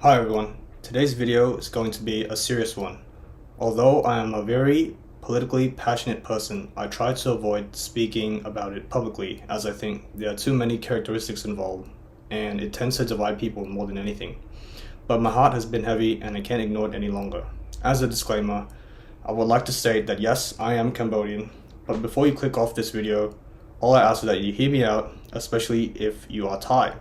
Hi everyone, today's video is going to be a serious one. Although I am a very politically passionate person, I try to avoid speaking about it publicly as I think there are too many characteristics involved and it tends to divide people more than anything. But my heart has been heavy and I can't ignore it any longer. As a disclaimer, I would like to state that yes, I am Cambodian, but before you click off this video, all I ask is that you hear me out, especially if you are Thai.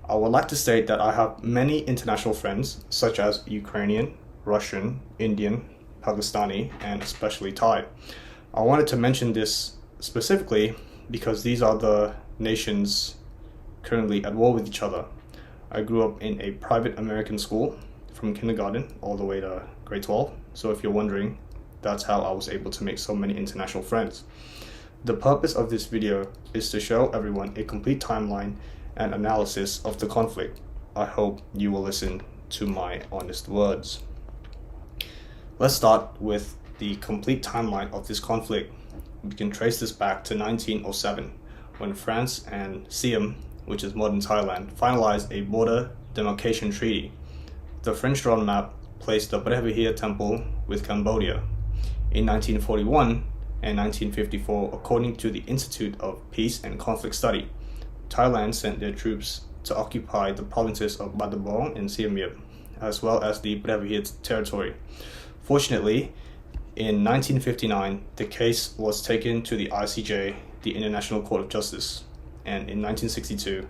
I would like to state that I have many international friends, such as Ukrainian, Russian, Indian, Pakistani, and especially Thai. I wanted to mention this specifically because these are the nations currently at war with each other. I grew up in a private American school from kindergarten all the way to grade 12, so if you're wondering, that's how I was able to make so many international friends. The purpose of this video is to show everyone a complete timeline and analysis of the conflict. I hope you will listen to my honest words. Let's start with the complete timeline of this conflict. We can trace this back to 1907 when France and Siam, which is modern Thailand, finalized a border demarcation treaty. The French drawn map placed the Brehvihir Temple with Cambodia. In 1941 and 1954, according to the Institute of Peace and Conflict Study, Thailand sent their troops to occupy the provinces of Battambang and Siem Reap, as well as the Brehvihir territory. Fortunately, in 1959, the case was taken to the ICJ, the International Court of Justice, and in 1962,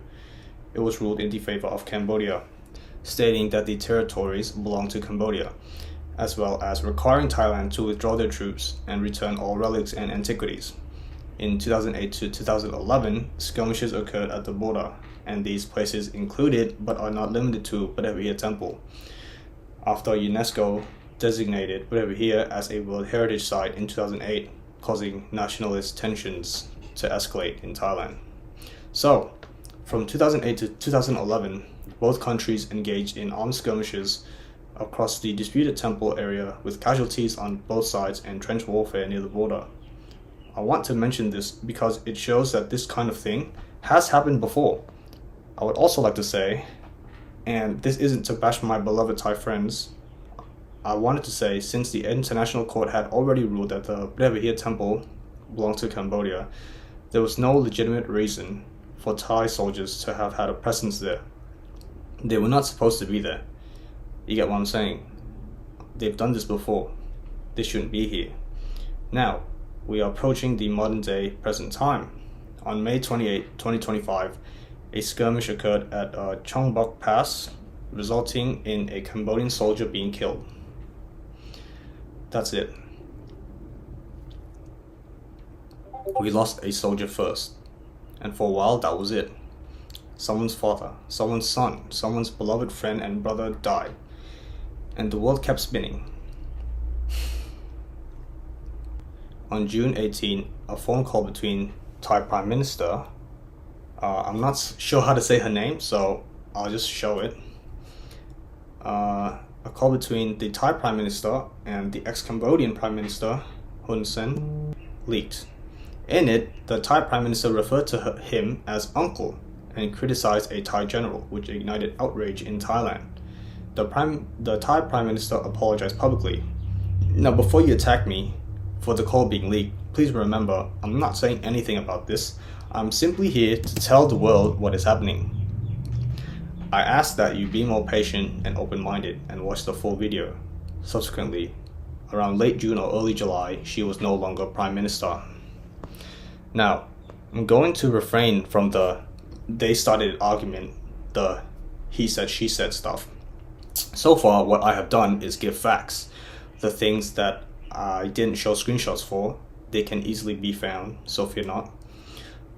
it was ruled in the favor of Cambodia, stating that the territories belong to Cambodia, as well as requiring Thailand to withdraw their troops and return all relics and antiquities. In 2008 to 2011, skirmishes occurred at the border, and these places included, but are not limited to, Brehvihir Temple, after UNESCO designated Brehvihir as a World Heritage Site in 2008, causing nationalist tensions to escalate in Thailand. So, from 2008 to 2011, both countries engaged in armed skirmishes across the disputed temple area with casualties on both sides and trench warfare near the border. I want to mention this because it shows that this kind of thing has happened before. I would also like to say, and this isn't to bash my beloved Thai friends, I wanted to say since the International Court had already ruled that the Brehvihir Temple belonged to Cambodia, there was no legitimate reason for Thai soldiers to have had a presence there. They were not supposed to be there. You get what I'm saying? They've done this before. They shouldn't be here. Now, we are approaching the modern day present time. On May 28, 2025, a skirmish occurred at Chongbuk Pass, resulting in a Cambodian soldier being killed. That's it. We lost a soldier first, and for a while that was it. Someone's father, someone's son, someone's beloved friend and brother died, and the world kept spinning. On June 18, a phone call between Thai Prime Minister, I'm not sure how to say her name, so I'll just show it. A call between the Thai Prime Minister and the ex-Cambodian Prime Minister, Hun Sen, leaked. In it, the Thai Prime Minister referred to him as uncle and criticized a Thai general, which ignited outrage in Thailand. The Thai Prime Minister apologized publicly. Now, before you attack me for the call being leaked, please remember, I'm not saying anything about this. I'm simply here to tell the world what is happening. I ask that you be more patient and open-minded and watch the full video. Subsequently, around late June or early July, she was no longer Prime Minister. Now, I'm going to refrain from the they started argument, the he said, she said stuff. So far, what I have done is give facts. The things that I didn't show screenshots for, they can easily be found, so fear not.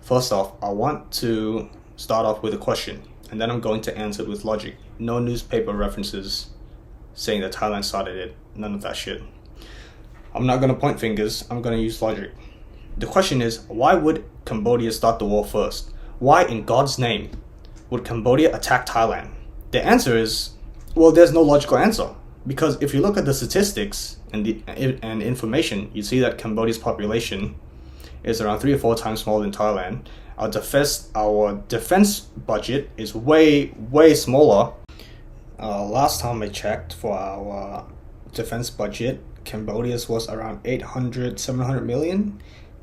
First off, I want to start off with a question, and then I'm going to answer it with logic. No newspaper references saying that Thailand started it, none of that shit. I'm not going to point fingers, I'm going to use logic. The question is, why would Cambodia start the war first? Why in God's name would Cambodia attack Thailand? The answer is, well, there's no logical answer. Because if you look at the statistics and information, you see that Cambodia's population is around 3 or 4 times smaller than Thailand. Our defense budget is way smaller. Last time I checked for our defense budget, Cambodia's was around 800, 700 million,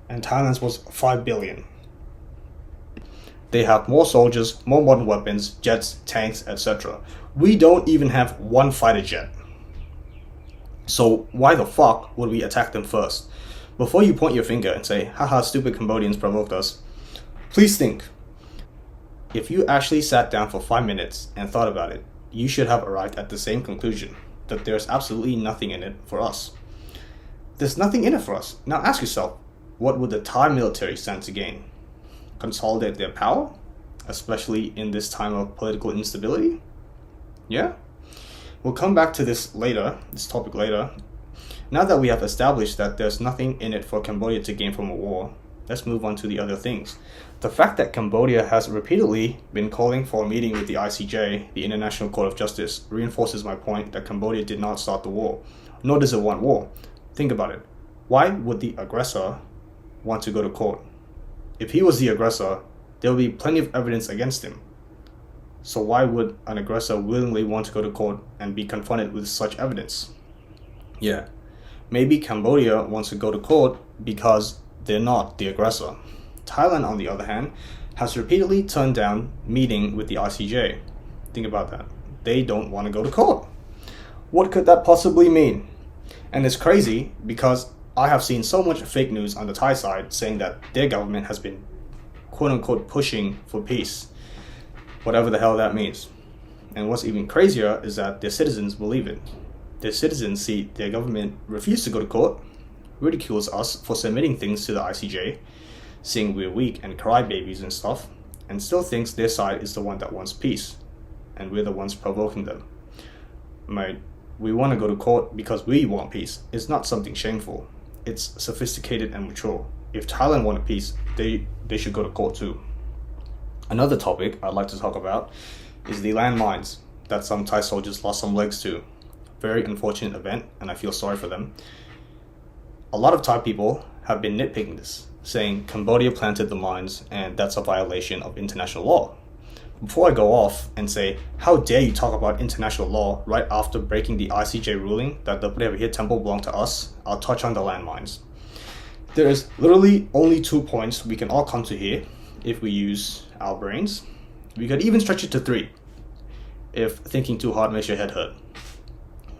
and Thailand's was 5 billion. They have more soldiers, more modern weapons, jets, tanks, etc. We don't even have one fighter jet. So why the fuck would we attack them first? Before you point your finger and say, haha, stupid Cambodians provoked us, please think. If you actually sat down for 5 minutes and thought about it, you should have arrived at the same conclusion, that there's absolutely nothing in it for us. There's nothing in it for us. Now ask yourself, what would the Thai military stand to gain? Consolidate their power? Especially in this time of political instability? Yeah? We'll come back to this topic later. Now that we have established that there's nothing in it for Cambodia to gain from a war, let's move on to the other things. The fact that Cambodia has repeatedly been calling for a meeting with the ICJ, the International Court of Justice, reinforces my point that Cambodia did not start the war, nor does it want war. Think about it. Why would the aggressor want to go to court? If he was the aggressor, there will be plenty of evidence against him. So why would an aggressor willingly want to go to court and be confronted with such evidence? Yeah, maybe Cambodia wants to go to court because they're not the aggressor. Thailand, on the other hand, has repeatedly turned down meeting with the ICJ. Think about that. They don't want to go to court. What could that possibly mean? And it's crazy because I have seen so much fake news on the Thai side saying that their government has been quote-unquote pushing for peace, whatever the hell that means. And what's even crazier is that their citizens believe it. Their citizens see their government refuse to go to court, ridicules us for submitting things to the ICJ, saying we're weak and crybabies and stuff, and still thinks their side is the one that wants peace, and we're the ones provoking them. We want to go to court because we want peace. It's not something shameful. It's sophisticated and mature. If Thailand wanted peace, they should go to court too. Another topic I'd like to talk about is the landmines that some Thai soldiers lost some legs to. Very unfortunate event, and I feel sorry for them. A lot of Thai people have been nitpicking this, saying Cambodia planted the mines and that's a violation of international law. Before I go off and say, how dare you talk about international law right after breaking the ICJ ruling that the Prevahir temple belonged to us, I'll touch on the landmines. There is literally only 2 points we can all come to here if we use our brains. We could even stretch it to 3 if thinking too hard makes your head hurt.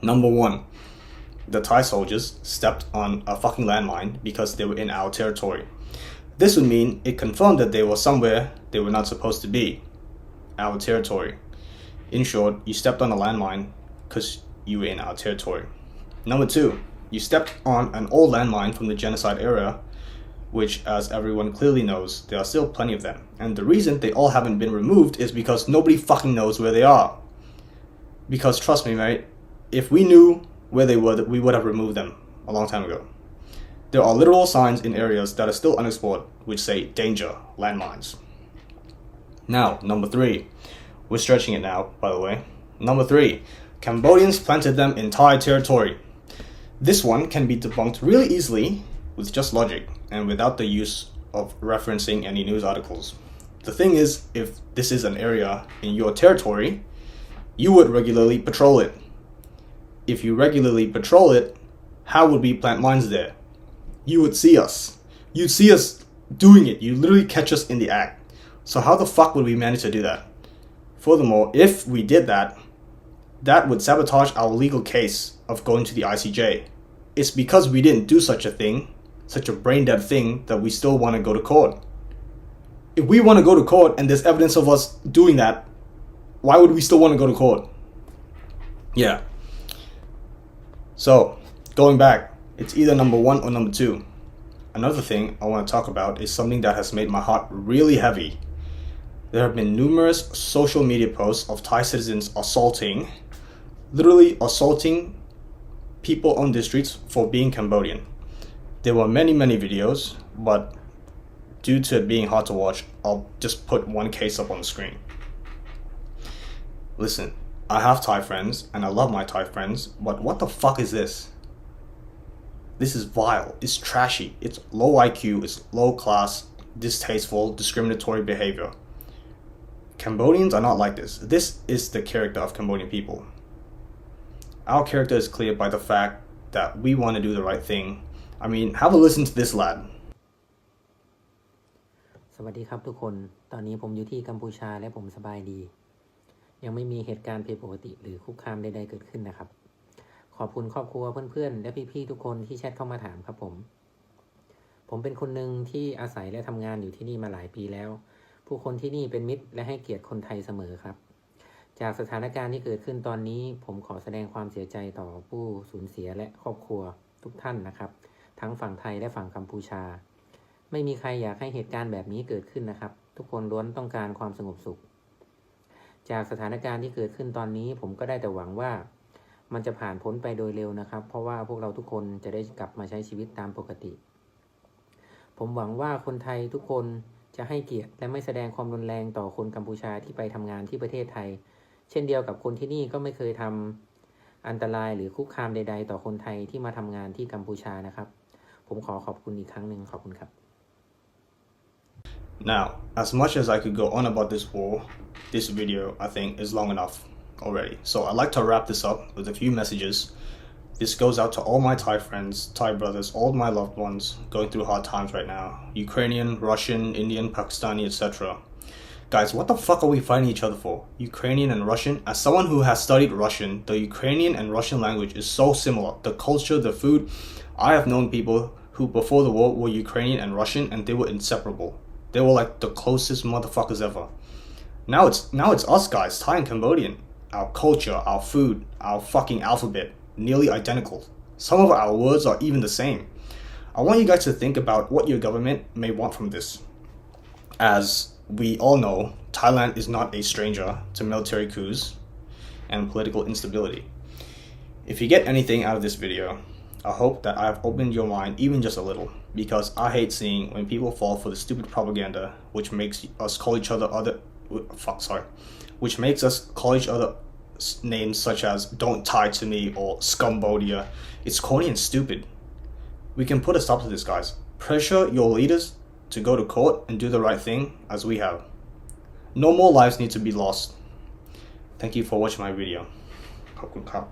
Number 1, the Thai soldiers stepped on a fucking landmine because they were in our territory. This would mean it confirmed that they were somewhere they were not supposed to be. Our territory. In short, you stepped on a landmine because you were in our territory. Number 2, you stepped on an old landmine from the genocide era, which, as everyone clearly knows, there are still plenty of them. And the reason they all haven't been removed is because nobody fucking knows where they are. Because trust me, mate, if we knew where they were, we would have removed them a long time ago. There are literal signs in areas that are still unexplored which say danger, landmines. Now, number 3. We're stretching it now, by the way. Number 3. Cambodians planted them in Thai territory. This one can be debunked really easily with just logic and without the use of referencing any news articles. The thing is, if this is an area in your territory, you would regularly patrol it. If you regularly patrol it, how would we plant mines there? You would see us. You'd see us doing it. You'd literally catch us in the act. So how the fuck would we manage to do that? Furthermore, if we did that, that would sabotage our legal case of going to the ICJ. It's because we didn't do such a thing, such a brain-dead thing, that we still want to go to court. If we want to go to court and there's evidence of us doing that, why would we still want to go to court? Yeah. So, going back, it's either number 1 or number 2. Another thing I want to talk about is something that has made my heart really heavy. There have been numerous social media posts of Thai citizens literally assaulting people on the streets for being Cambodian. There were many videos, but due to it being hard to watch, I'll just put one case up on the screen. Listen, I have Thai friends, and I love my Thai friends, but what the fuck is this? This is vile, it's trashy, it's low IQ, it's low class, distasteful, discriminatory behavior. Cambodians are not like this. This is the character of Cambodian people. Our character is clear by the fact that we want to do the right thing. I mean, have a listen to this lad. สวัสดีครับทุกคน ตอนนี้ผมอยู่ที่กัมพูชาและผมสบายดี ยังไม่มีเหตุการณ์ผิดปกติหรือคุกคามใดๆเกิดขึ้นนะครับ ขอบคุณครอบครัวเพื่อนๆและพี่ๆทุกคนที่แชทเข้ามาถามครับผม ผมเป็นคนหนึ่งที่อาศัยและทำงานอยู่ที่นี่มาหลายปีแล้ว ผู้คนที่นี่เป็นมิตรและให้เกียรติคนไทยเสมอครับ จากสถานการณ์ที่เกิดขึ้นตอนนี้ผมขอแสดงความเสียใจต่อผู้สูญเสียและครอบครัวทุกท่านนะครับ ทั้งฝั่งไทยและฝั่งกัมพูชา ไม่มีใครอยากให้เหตุการณ์แบบนี้เกิดขึ้นนะครับ ทุกคนล้วนต้องการความสงบสุข จากสถานการณ์ที่เกิดขึ้นตอนนี้ผมก็ได้แต่หวังว่ามันจะผ่านพ้นไปโดยเร็วนะครับ เพราะว่าพวกเราทุกคนจะได้กลับมาใช้ชีวิตตามปกติ ผมหวังว่าคนไทยทุกคนจะให้เกียรติและไม่แสดงความรุนแรงต่อคนกัมพูชาที่ไปทำงานที่ประเทศไทย เช่นเดียวกับคนที่นี่ก็ไม่เคยทำอันตรายหรือคุกคามใดๆต่อคนไทยที่มาทำงานที่กัมพูชานะครับ ผมขอบคุณอีกครั้งหนึ่งขอบคุณครับ Now, as much as I could go on about this war, this video, I think, is long enough already. So I'd like to wrap this up with a few messages. This goes out to all my Thai friends, Thai brothers, all my loved ones going through hard times right now. Ukrainian, Russian, Indian, Pakistani, etc. Guys, what the fuck are we fighting each other for? Ukrainian and Russian? As someone who has studied Russian, the Ukrainian and Russian language is so similar. The culture, the food. I have known people who before the war were Ukrainian and Russian and they were inseparable. They were like the closest motherfuckers ever. Now it's us guys, Thai and Cambodian. Our culture, our food, our fucking alphabet, nearly identical. Some of our words are even the same. I want you guys to think about what your government may want from this. As we all know, Thailand is not a stranger to military coups and political instability. If you get anything out of this video, I hope that I have opened your mind even just a little, because I hate seeing when people fall for the stupid propaganda which makes us call each other names such as "Don't Tie to Me" or "Scumbodia." It's corny and stupid. We can put a stop to this, guys. Pressure your leaders to go to court and do the right thing as we have. No more lives need to be lost. Thank you for watching my video. ขอบคุณครับ